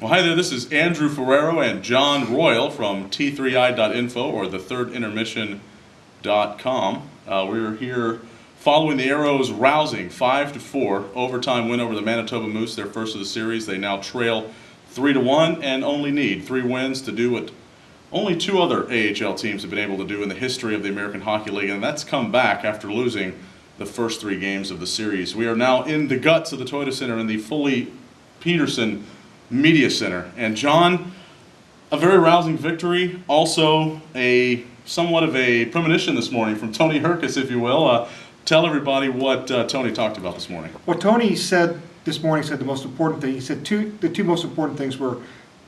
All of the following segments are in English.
Well, hi there, this is Andrew Ferraro and John Royal from T3I.info or thethirdintermission.com. We're here following the Aeros' rousing 5-4 overtime win over the Manitoba Moose, their first of the series. They now trail 3-1 and only need 3 wins to do what only 2 other AHL teams have been able to do in the history of the American Hockey League, and that's come back after losing the first 3 games of the series. We are now in the guts of the Toyota Center in the Foley Peterson Media Center. And John, a very rousing victory, also a somewhat of a premonition this morning from Tony Herkus, if you will. Tell everybody what Tony talked about this morning. What Tony said this morning, the most important thing. He said the two most important things were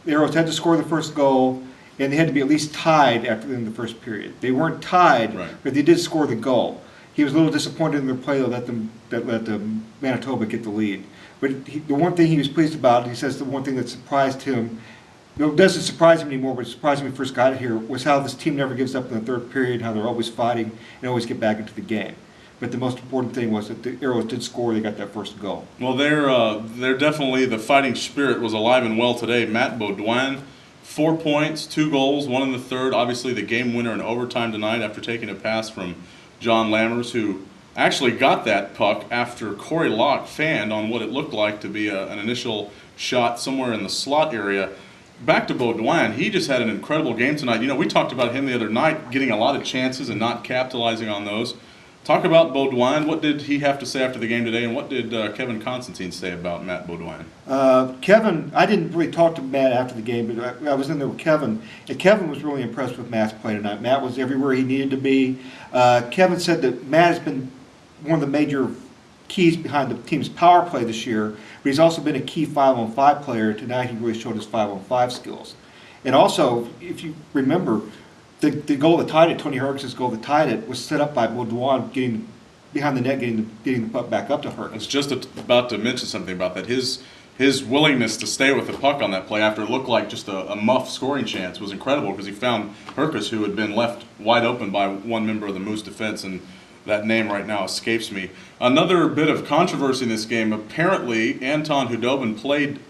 the Aeros had to score the first goal, and they had to be at least tied in the first period. They weren't tied, right, but they did score the goal. He was a little disappointed in their play that let the Manitoba get the lead. But the one thing he was pleased about, he says the one thing that surprised him, it doesn't surprise him anymore, but it surprised him when he first got here, was how this team never gives up in the third period, how they're always fighting and always get back into the game. But the most important thing was that the Aeros did score, they got that first goal. Well, they're definitely, the fighting spirit was alive and well today. Matt Beaudoin, 4 points, 2 goals, 1 in the third. Obviously the game winner in overtime tonight after taking a pass from John Lammers, who actually got that puck after Corey Locke fanned on what it looked like to be an initial shot somewhere in the slot area. Back to Beaudoin, he just had an incredible game tonight. You know, we talked about him the other night, getting a lot of chances and not capitalizing on those. Talk about Beaudoin. What did he have to say after the game today, and what did Kevin Constantine say about Matt Beaudoin? Kevin, I didn't really talk to Matt after the game, but I was in there with Kevin, and Kevin was really impressed with Matt's play tonight. Matt was everywhere he needed to be. Kevin said that Matt has been one of the major keys behind the team's power play this year, but he's also been a key 5-on-5 player. Tonight he really showed his 5-on-5 skills. And also, if you remember, the goal that tied it, Tony Herkus' goal that tied it, was set up by Beaudoin getting behind the net, getting the puck back up to Herkus. I was just about to mention something about that. His willingness to stay with the puck on that play after it looked like just a muff scoring chance was incredible, because he found Herkus, who had been left wide open by one member of the Moose defense, and that name right now escapes me. Another bit of controversy in this game. Apparently, Anton Hudobin played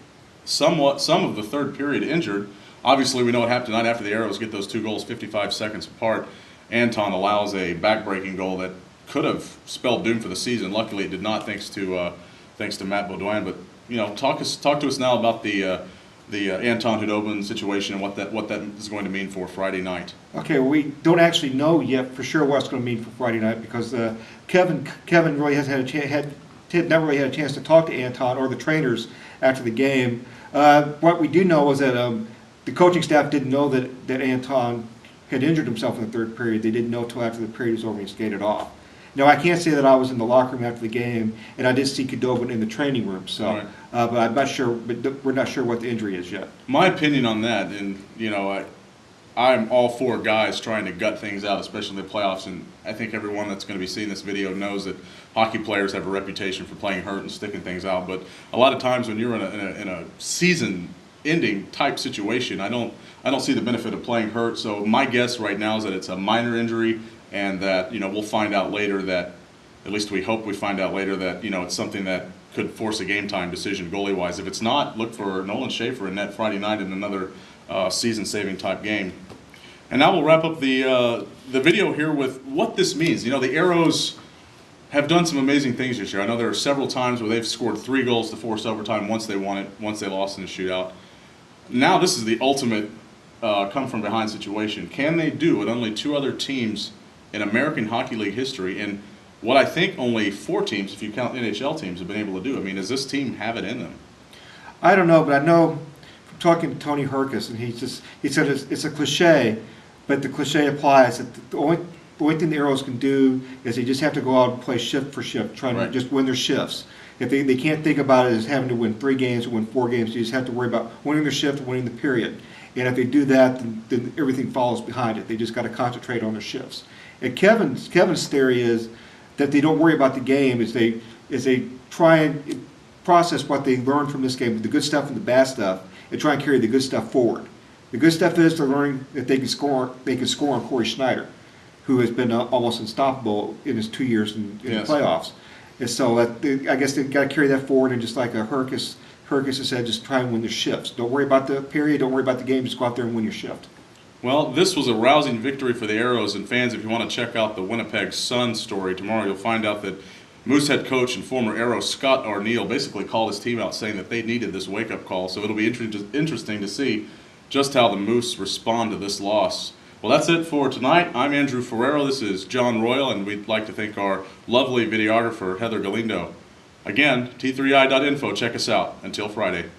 some of the third period injured. Obviously, we know what happened tonight after the Aeros get those 2 goals 55 seconds apart. Anton allows a back-breaking goal that could have spelled doom for the season. Luckily, it did not, thanks to Matt Beaudoin. But you know, talk to us now about the Anton Hudobin situation and what that is going to mean for Friday night. Okay, well, we don't actually know yet for sure what it's going to mean for Friday night, because Kevin really hasn't never really had a chance to talk to Anton or the trainers after the game. What we do know is that the coaching staff didn't know that Anton had injured himself in the third period. They didn't know until after the period was over and he skated off. Now, I can't say that I was in the locker room after the game, and I did see Hudobin in the training room. So, right, but I'm not sure. But we're not sure what the injury is yet. My opinion on that, and you know, I'm all for guys trying to gut things out, especially in the playoffs. And I think everyone that's going to be seeing this video knows that hockey players have a reputation for playing hurt and sticking things out. But a lot of times when you're in a season-ending type situation, I don't see the benefit of playing hurt. So my guess right now is that it's a minor injury, and that, you know, we'll find out later that, at least we hope we find out later, that, you know, it's something that could force a game time decision goalie wise. If it's not, look for Nolan Schaefer in net Friday night in another season saving type game. And now we'll wrap up the video here with what this means. You know, the Aeros have done some amazing things this year. I know there are several times where they've scored 3 goals to force overtime once they won it, once they lost in the shootout. Now this is the ultimate come from behind situation. Can they do what only 2 other teams in American Hockey League history, and what I think only 4 teams, if you count NHL teams, have been able to do? I mean, does this team have it in them? I don't know, but I know from talking to Tony Herkus, and he said it's a cliche, but the cliche applies. That the only thing the Aeros can do is they just have to go out and play shift for shift, trying to just win their shifts. If they can't think about it as having to win 3 games or win 4 games, you just have to worry about winning their shift, winning the period. And if they do that, then everything follows behind it. They just got to concentrate on their shifts. And Kevin's theory is that they don't worry about the game as they try and process what they learned from this game, the good stuff and the bad stuff, and try and carry the good stuff forward. The good stuff is they're learning that they can score on Corey Schneider, who has been almost unstoppable in his 2 years in the playoffs. And so I guess they've got to carry that forward, and just like Herkus Herkus has said just try and win the shifts. Don't worry about the period, don't worry about the game, just go out there and win your shift. Well, this was a rousing victory for the Aeros, and fans, if you want to check out the Winnipeg Sun story tomorrow, you'll find out that Moose head coach and former Aero Scott Arneal basically called his team out saying that they needed this wake-up call, so it'll be interesting to see just how the Moose respond to this loss. Well, that's it for tonight. I'm Andrew Ferraro. This is John Royal, and we'd like to thank our lovely videographer, Heather Galindo. Again, T3i.info. Check us out. Until Friday.